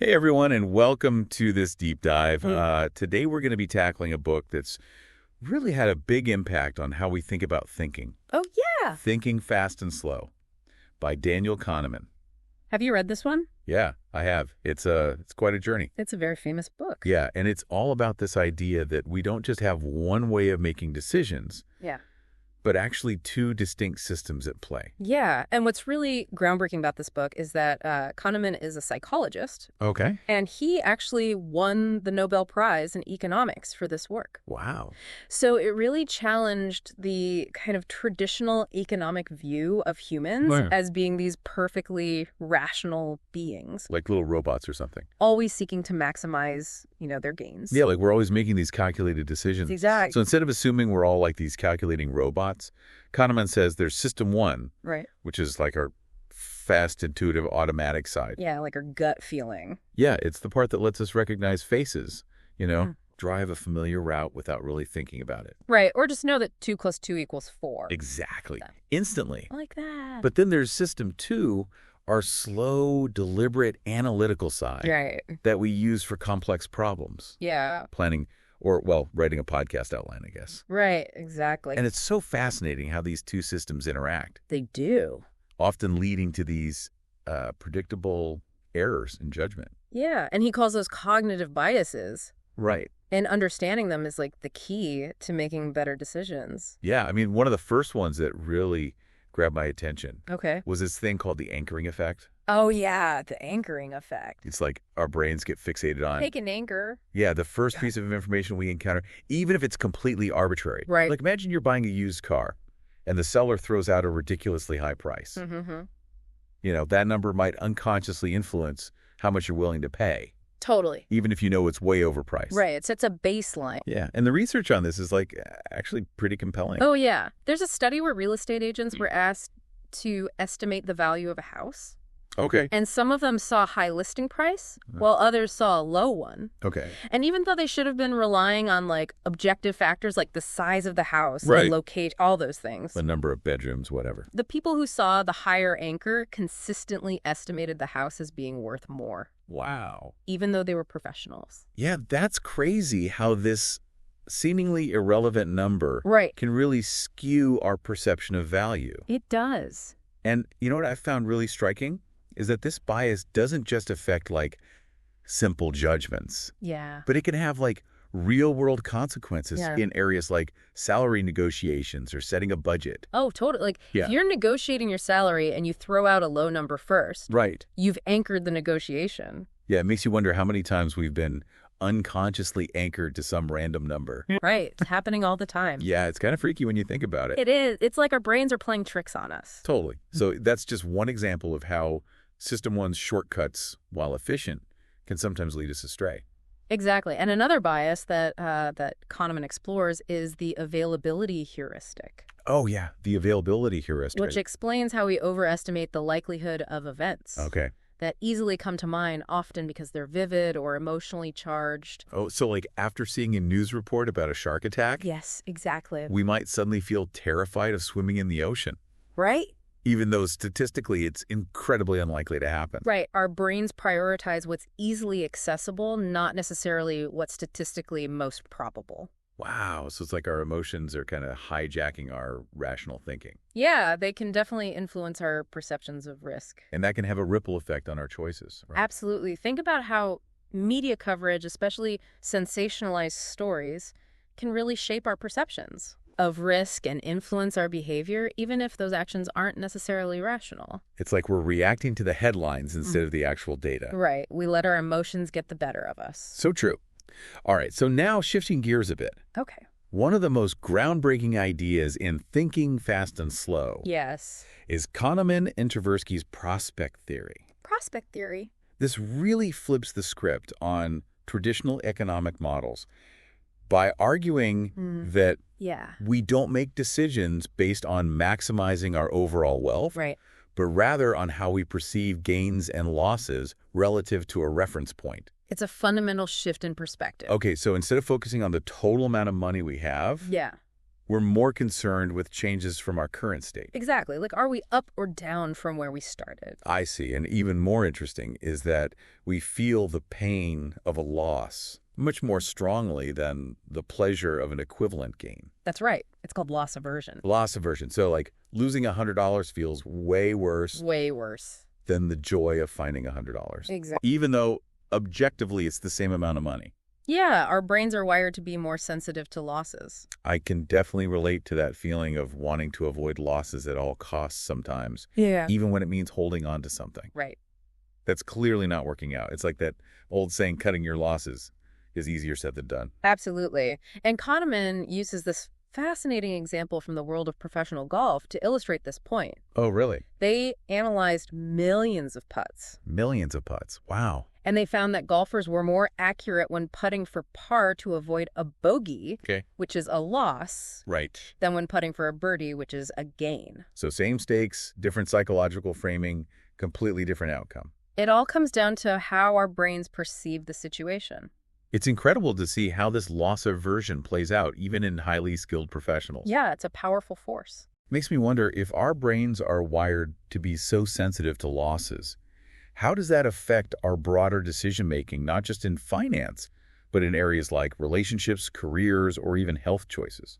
Hey, everyone, and welcome to this deep dive. Today, we're going to be tackling a book that's really had a big impact on how we think about thinking. Oh, yeah. Thinking Fast and Slow by Daniel Kahneman. Have you read this one? Yeah, I have. It's quite a journey. It's a very famous book. Yeah, and it's all about this idea that we don't just have one way of making decisions, Yeah. but actually two distinct systems at play. Yeah. And what's really groundbreaking about this book is that Kahneman is a psychologist, Okay. and he actually won the Nobel Prize in economics for this work. Wow. So it really challenged the kind of traditional economic view of humans Right. as being these perfectly rational beings, Like little robots or something. always seeking to maximize, their gains. Yeah, like we're always making these calculated decisions. Exactly. So instead of assuming we're all like these calculating robots, Kahneman says there's system one, Right. which is like our fast, intuitive, automatic side. Yeah, like our gut feeling. Yeah, it's the part that lets us recognize faces, drive a familiar route without really thinking about it. Right. Or just know that 2 + 2 = 4. Exactly. Yeah. Instantly. Like that. But then there's system two, our slow, deliberate, analytical side Right. that we use for complex problems. Yeah. Planning or, well, writing a podcast outline, I guess. Right. Exactly. And it's so fascinating how these two systems interact, they do. often leading to these predictable errors in judgment. Yeah. And he calls those cognitive biases. Right. And understanding them is like the key to making better decisions. Yeah. I mean, one of the first ones that really grabbed my attention Okay. was this thing called the anchoring effect. Oh, yeah. The anchoring effect. It's like our brains get fixated on, Take an anchor. yeah, the first piece of information we encounter, even if it's completely arbitrary. Right. Like imagine you're buying a used car and the seller throws out a ridiculously high price. Mm-hmm. That number might unconsciously influence how much you're willing to pay, Totally. even if you know it's way overpriced. Right. It sets a baseline. Yeah, and the research on this is like actually pretty compelling. Oh, yeah. There's a study where real estate agents were asked to estimate the value of a house. Okay. And some of them saw a high listing price, while others saw a low one. Okay. And even though they should have been relying on like objective factors like the size of the house, Right. and locate, all those things, The number of bedrooms, whatever. the people who saw the higher anchor consistently estimated the house as being worth more, Wow. even though they were professionals. Yeah, that's crazy how this seemingly irrelevant number Right. can really skew our perception of value. It does. And you know what I found really striking? Is that this bias doesn't just affect like simple judgments, Yeah. but it can have like real world consequences Yeah. in areas like salary negotiations or setting a budget. Oh, totally. Like Yeah. if you're negotiating your salary and you throw out a low number first, Right. you've anchored the negotiation. Yeah, it makes you wonder how many times we've been unconsciously anchored to some random number. Right. It's happening all the time. Yeah, it's kind of freaky when you think about it. It is. It's like our brains are playing tricks on us. Totally. So that's just one example of how System 1's shortcuts, while efficient, can sometimes lead us astray. Exactly. And another bias that Kahneman explores is the availability heuristic, Oh, yeah, the availability heuristic. which explains how we overestimate the likelihood of events Okay. that easily come to mind, often because they're vivid or emotionally charged. Oh, so like after seeing a news report about a shark attack, Yes, exactly. we might suddenly feel terrified of swimming in the ocean, Right? even though statistically it's incredibly unlikely to happen. Right. Our brains prioritize what's easily accessible, not necessarily what's statistically most probable. Wow. So it's like our emotions are kind of hijacking our rational thinking. Yeah, they can definitely influence our perceptions of risk. And that can have a ripple effect on our choices. Right? Absolutely. Think about how media coverage, especially sensationalized stories, can really shape our perceptions of risk and influence our behavior, even if those actions aren't necessarily rational. It's like we're reacting to the headlines instead of the actual data. Right. We let our emotions get the better of us. So true. All right. So now shifting gears a bit. Okay. One of the most groundbreaking ideas in Thinking Fast and Slow Yes. is Kahneman and Tversky's prospect theory. Prospect theory. This really flips the script on traditional economic models by arguing that Yeah. we don't make decisions based on maximizing our overall wealth, Right. but rather on how we perceive gains and losses relative to a reference point. It's a fundamental shift in perspective. Okay, so instead of focusing on the total amount of money we have, Yeah. We're more concerned with changes from our current state. Exactly. Like, are we up or down from where we started? I see. And even more interesting is that we feel the pain of a loss much more strongly than the pleasure of an equivalent gain. That's right. It's called loss aversion. Loss aversion. So like losing $100 feels way worse Way worse. than the joy of finding $100. Exactly. Even though objectively it's the same amount of money. Yeah, our brains are wired to be more sensitive to losses. I can definitely relate to that feeling of wanting to avoid losses at all costs sometimes, Yeah. even when it means holding on to something. Right. That's clearly not working out. It's like that old saying, cutting your losses is easier said than done. Absolutely. And Kahneman uses this fascinating example from the world of professional golf to illustrate this point. Oh, really? They analyzed millions of putts, Millions of putts. Wow. and they found that golfers were more accurate when putting for par to avoid a bogey, Okay. which is a loss, Right. than when putting for a birdie, which is a gain. So same stakes, different psychological framing, completely different outcome. It all comes down to how our brains perceive the situation. It's incredible to see how this loss aversion plays out, even in highly skilled professionals. Yeah, it's a powerful force. Makes me wonder if our brains are wired to be so sensitive to losses. How does that affect our broader decision-making, not just in finance, but in areas like relationships, careers, or even health choices?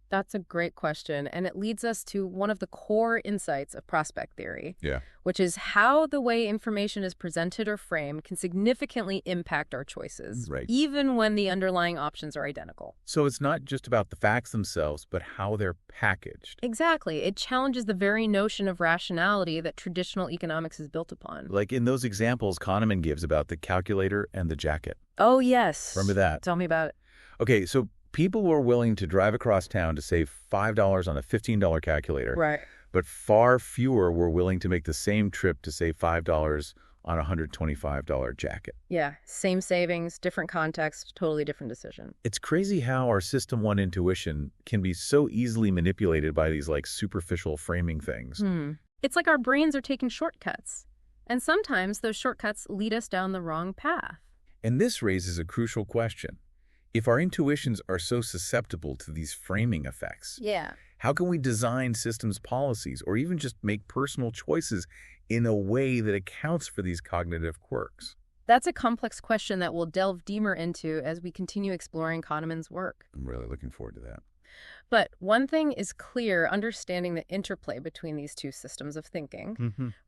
That's a great question, and it leads us to one of the core insights of prospect theory, Yeah. which is how the way information is presented or framed can significantly impact our choices, Right. even when the underlying options are identical. So it's not just about the facts themselves, but how they're packaged. Exactly. It challenges the very notion of rationality that traditional economics is built upon. Like in those examples Kahneman gives about the calculator and the jacket. Oh, yes. Remember that? Tell me about it. Okay, so people were willing to drive across town to save $5 on a $15 calculator, Right. but far fewer were willing to make the same trip to save $5 on a $125 jacket. Yeah. Same savings, different context, totally different decision. It's crazy how our System 1 intuition can be so easily manipulated by these like superficial framing things. It's like our brains are taking shortcuts. And sometimes those shortcuts lead us down the wrong path. And this raises a crucial question. If our intuitions are so susceptible to these framing effects, Yeah. how can we design systems policies or even just make personal choices in a way that accounts for these cognitive quirks? That's a complex question that we'll delve deeper into as we continue exploring Kahneman's work. I'm really looking forward to that. But one thing is clear: understanding the interplay between these two systems of thinking,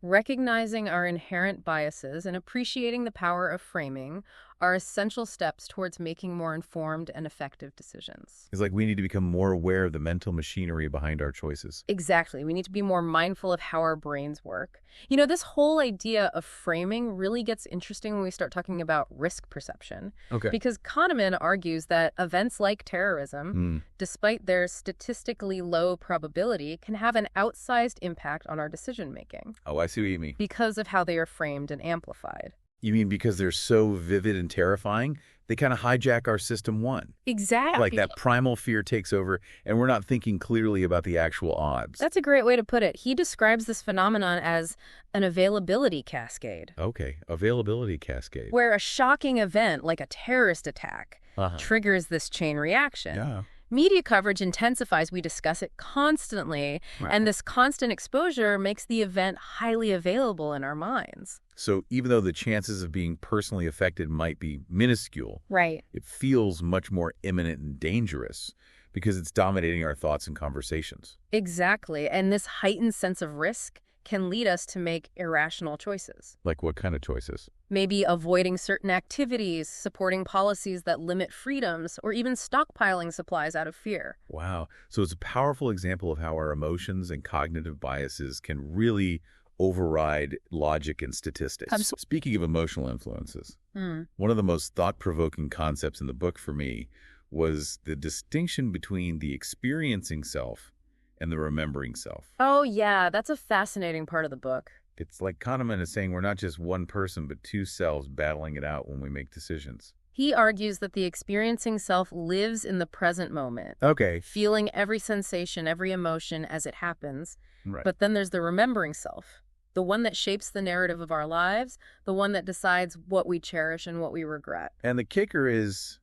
recognizing our inherent biases, and appreciating the power of framing are essential steps towards making more informed and effective decisions. It's like we need to become more aware of the mental machinery behind our choices. Exactly. We need to be more mindful of how our brains work. You know, this whole idea of framing really gets interesting when we start talking about risk perception. Okay. Because Kahneman argues that events like terrorism, despite their statistically low probability, can have an outsized impact on our decision-making Oh, I see what you mean. because of how they are framed and amplified. You mean because they're so vivid and terrifying, they kind of hijack our System 1. Exactly. Like that primal fear takes over, and we're not thinking clearly about the actual odds. That's a great way to put it. He describes this phenomenon as an availability cascade, Okay, availability cascade. where a shocking event like a terrorist attack triggers this chain reaction. Yeah. Media coverage intensifies. We discuss it constantly, and this constant exposure makes the event highly available in our minds. So even though the chances of being personally affected might be minuscule, Right. it feels much more imminent and dangerous because it's dominating our thoughts and conversations. Exactly. And this heightened sense of risk can lead us to make irrational choices. Like what kind of choices? Maybe avoiding certain activities, supporting policies that limit freedoms, or even stockpiling supplies out of fear. Wow. So it's a powerful example of how our emotions and cognitive biases can really override logic and statistics. Speaking of emotional influences, one of the most thought-provoking concepts in the book for me was the distinction between the experiencing self and the remembering self. Oh, yeah, that's a fascinating part of the book. It's like Kahneman is saying we're not just one person, but two selves battling it out when we make decisions. He argues that the experiencing self lives in the present moment, Okay. feeling every sensation, every emotion as it happens. Right. But then there's the remembering self, the one that shapes the narrative of our lives, the one that decides what we cherish and what we regret. And the kicker is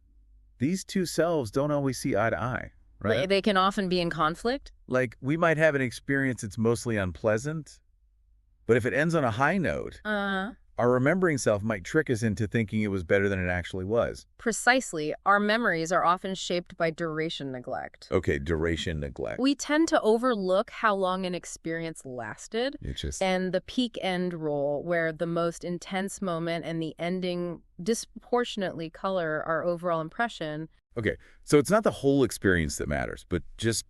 these two selves don't always see eye to eye, right? They can often be in conflict. Like, we might have an experience that's mostly unpleasant, but if it ends on a high note, our remembering self might trick us into thinking it was better than it actually was. Precisely. Our memories are often shaped by duration neglect. Okay, duration neglect. We tend to overlook how long an experience lasted and the peak end role, where the most intense moment and the ending disproportionately color our overall impression. Okay, so it's not the whole experience that matters, but just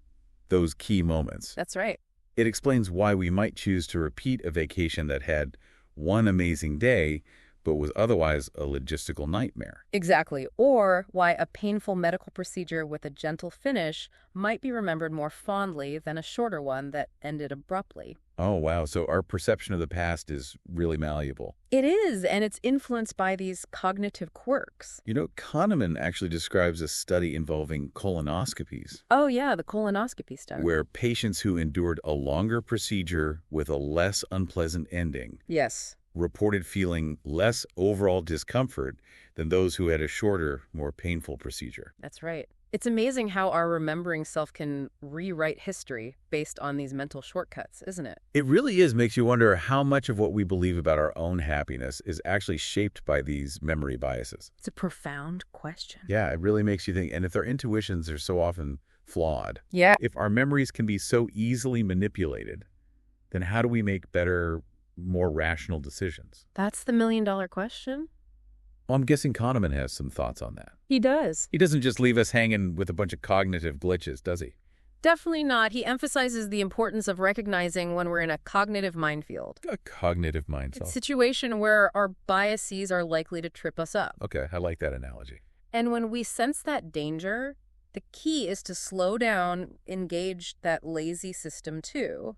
those key moments. That's right. It explains why we might choose to repeat a vacation that had one amazing day, but was otherwise a logistical nightmare. Exactly. Or why a painful medical procedure with a gentle finish might be remembered more fondly than a shorter one that ended abruptly. Oh, wow. So our perception of the past is really malleable. It is, and it's influenced by these cognitive quirks. You know, Kahneman actually describes a study involving colonoscopies. Oh, yeah, the colonoscopy study. Where patients who endured a longer procedure with a less unpleasant ending reported feeling less overall discomfort than those who had a shorter, more painful procedure. That's right. It's amazing how our remembering self can rewrite history based on these mental shortcuts, isn't it? It really is. Makes you wonder how much of what we believe about our own happiness is actually shaped by these memory biases. It's a profound question. Yeah, it really makes you think. And if their intuitions are so often flawed, if our memories can be so easily manipulated, then how do we make better, more rational decisions? That's the million-dollar question. Well, I'm guessing Kahneman has some thoughts on that. He does. He doesn't just leave us hanging with a bunch of cognitive glitches, does he? Definitely not. He emphasizes the importance of recognizing when we're in a cognitive minefield. A cognitive minefield. It's a situation where our biases are likely to trip us up. Okay, I like that analogy. And when we sense that danger, the key is to slow down, engage that lazy system too,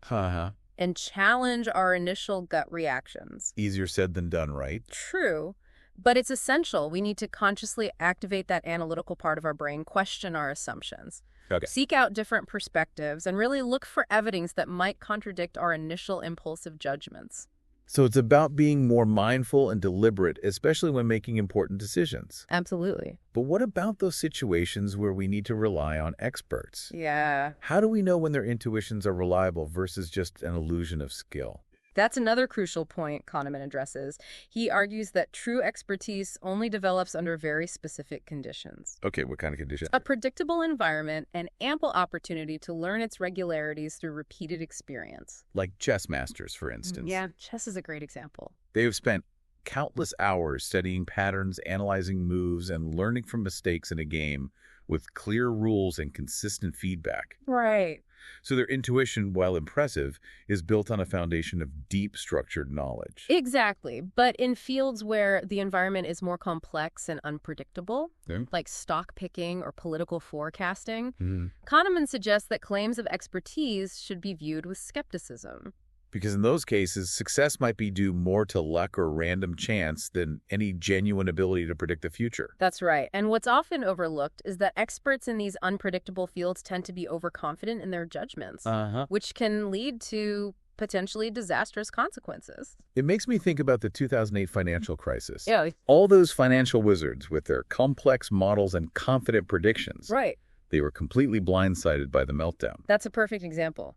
and challenge our initial gut reactions. Easier said than done, right? True. But it's essential. We need to consciously activate that analytical part of our brain, question our assumptions, seek out different perspectives, and really look for evidence that might contradict our initial impulsive judgments. So it's about being more mindful and deliberate, especially when making important decisions. Absolutely. But what about those situations where we need to rely on experts? Yeah. How do we know when their intuitions are reliable versus just an illusion of skill? That's another crucial point Kahneman addresses. He argues that true expertise only develops under very specific conditions. Okay, what kind of conditions? A predictable environment and ample opportunity to learn its regularities through repeated experience. Like chess masters, for instance. Yeah, chess is a great example. They have spent countless hours studying patterns, analyzing moves, and learning from mistakes in a game with clear rules and consistent feedback. Right. So their intuition, while impressive, is built on a foundation of deep structured knowledge. Exactly. But in fields where the environment is more complex and unpredictable, like stock picking or political forecasting, Kahneman suggests that claims of expertise should be viewed with skepticism. Because in those cases, success might be due more to luck or random chance than any genuine ability to predict the future. That's right. And what's often overlooked is that experts in these unpredictable fields tend to be overconfident in their judgments, which can lead to potentially disastrous consequences. It makes me think about the 2008 financial crisis. Yeah. All those financial wizards with their complex models and confident predictions. Right. They were completely blindsided by the meltdown. That's a perfect example.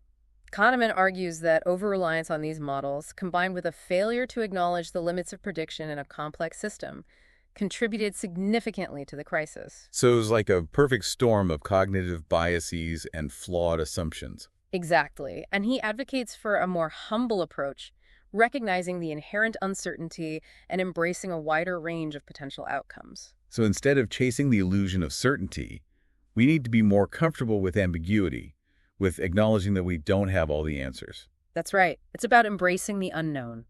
Kahneman argues that over-reliance on these models, combined with a failure to acknowledge the limits of prediction in a complex system, contributed significantly to the crisis. So it was like a perfect storm of cognitive biases and flawed assumptions. Exactly. And he advocates for a more humble approach, recognizing the inherent uncertainty and embracing a wider range of potential outcomes. So instead of chasing the illusion of certainty, we need to be more comfortable with ambiguity, with acknowledging that we don't have all the answers. That's right. It's about embracing the unknown.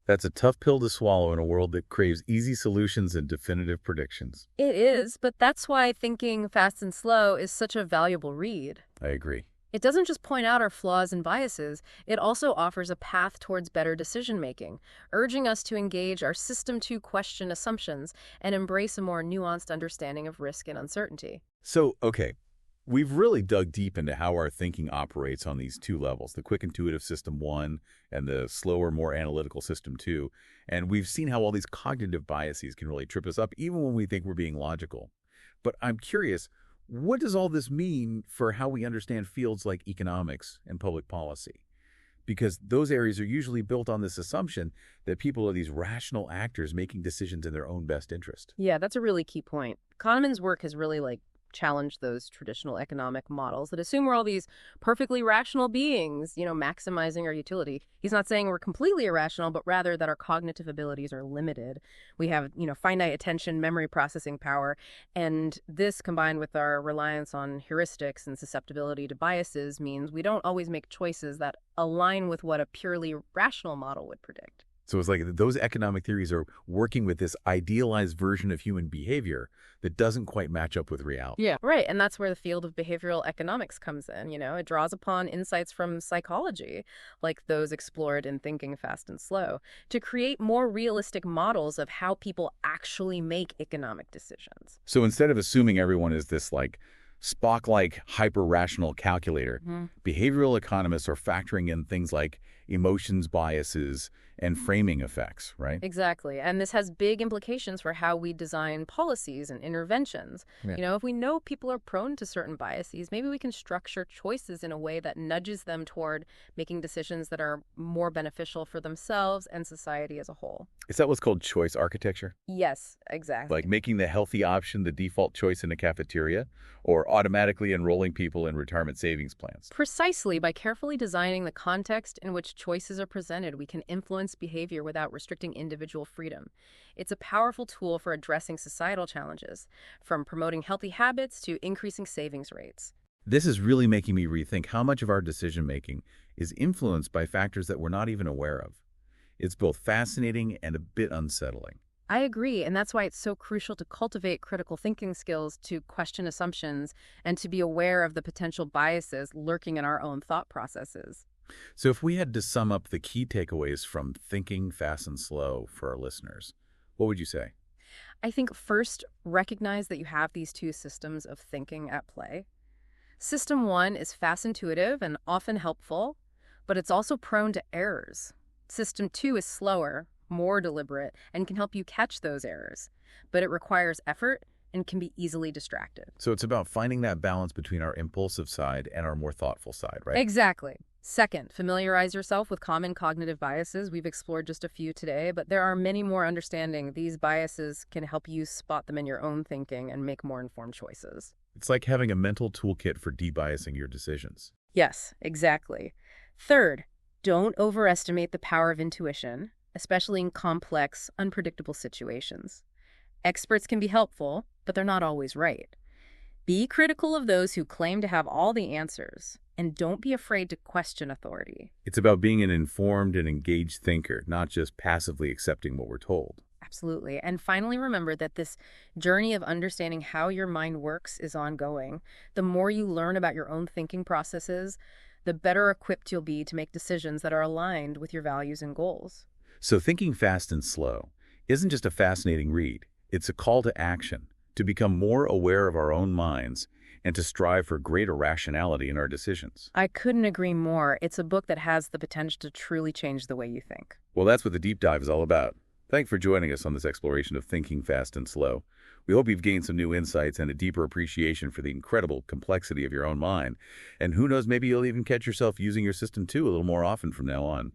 That's a tough pill to swallow in a world that craves easy solutions and definitive predictions. It is, but that's why Thinking Fast and Slow is such a valuable read. I agree. It doesn't just point out our flaws and biases, it also offers a path towards better decision-making, urging us to engage our system to question assumptions and embrace a more nuanced understanding of risk and uncertainty. So, okay. We've really dug deep into how our thinking operates on these two levels, the quick intuitive system 1 and the slower, more analytical system 2. And we've seen how all these cognitive biases can really trip us up, even when we think we're being logical. But I'm curious, What does all this mean for how we understand fields like economics and public policy? Because those areas are usually built on this assumption that people are these rational actors making decisions in their own best interest. Yeah, that's a really key point. Kahneman's work has really challenged those traditional economic models that assume we're all these perfectly rational beings, maximizing our utility. He's not saying we're completely irrational, but rather that our cognitive abilities are limited. We have, finite attention, memory processing power, and this combined with our reliance on heuristics and susceptibility to biases means we don't always make choices that align with what a purely rational model would predict. So it's like those economic theories are working with this idealized version of human behavior that doesn't quite match up with reality. Yeah, right. And that's where the field of behavioral economics comes in. It draws upon insights from psychology, like those explored in Thinking Fast and Slow, to create more realistic models of how people actually make economic decisions. So instead of assuming everyone is this Spock-like hyper-rational calculator, behavioral economists are factoring in things like emotions, biases, and framing effects, right? Exactly. And this has big implications for how we design policies and interventions. Yeah. If we know people are prone to certain biases, maybe we can structure choices in a way that nudges them toward making decisions that are more beneficial for themselves and society as a whole. Is that what's called choice architecture? Yes, exactly. Like making the healthy option the default choice in a cafeteria, or automatically enrolling people in retirement savings plans? Precisely. By carefully designing the context in which choices are presented, we can influence behavior without restricting individual freedom. It's a powerful tool for addressing societal challenges, from promoting healthy habits to increasing savings rates. This is really making me rethink how much of our decision-making is influenced by factors that we're not even aware of. It's both fascinating and a bit unsettling. I agree, and that's why it's so crucial to cultivate critical thinking skills, to question assumptions, and to be aware of the potential biases lurking in our own thought processes. So if we had to sum up the key takeaways from Thinking Fast and Slow for our listeners, what would you say? I think first, recognize that you have these two systems of thinking at play. System one is fast, intuitive, and often helpful, but it's also prone to errors. System two is slower, more deliberate, and can help you catch those errors, but it requires effort and can be easily distracted. So it's about finding that balance between our impulsive side and our more thoughtful side, right? Exactly. Second, familiarize yourself with common cognitive biases. We've explored just a few today, but there are many more. Understanding these biases can help you spot them in your own thinking and make more informed choices. It's like having a mental toolkit for debiasing your decisions. Yes, exactly. Third, don't overestimate the power of intuition, especially in complex, unpredictable situations. Experts can be helpful, but they're not always right. Be critical of those who claim to have all the answers, and don't be afraid to question authority. It's about being an informed and engaged thinker, not just passively accepting what we're told. Absolutely. And finally, remember that this journey of understanding how your mind works is ongoing. The more you learn about your own thinking processes, the better equipped you'll be to make decisions that are aligned with your values and goals. So Thinking Fast and Slow isn't just a fascinating read. It's a call to action, to become more aware of our own minds and to strive for greater rationality in our decisions. I couldn't agree more. It's a book that has the potential to truly change the way you think. Well, that's what the deep dive is all about. Thanks for joining us on this exploration of Thinking Fast and Slow. We hope you've gained some new insights and a deeper appreciation for the incredible complexity of your own mind. And who knows, maybe you'll even catch yourself using your system too a little more often from now on.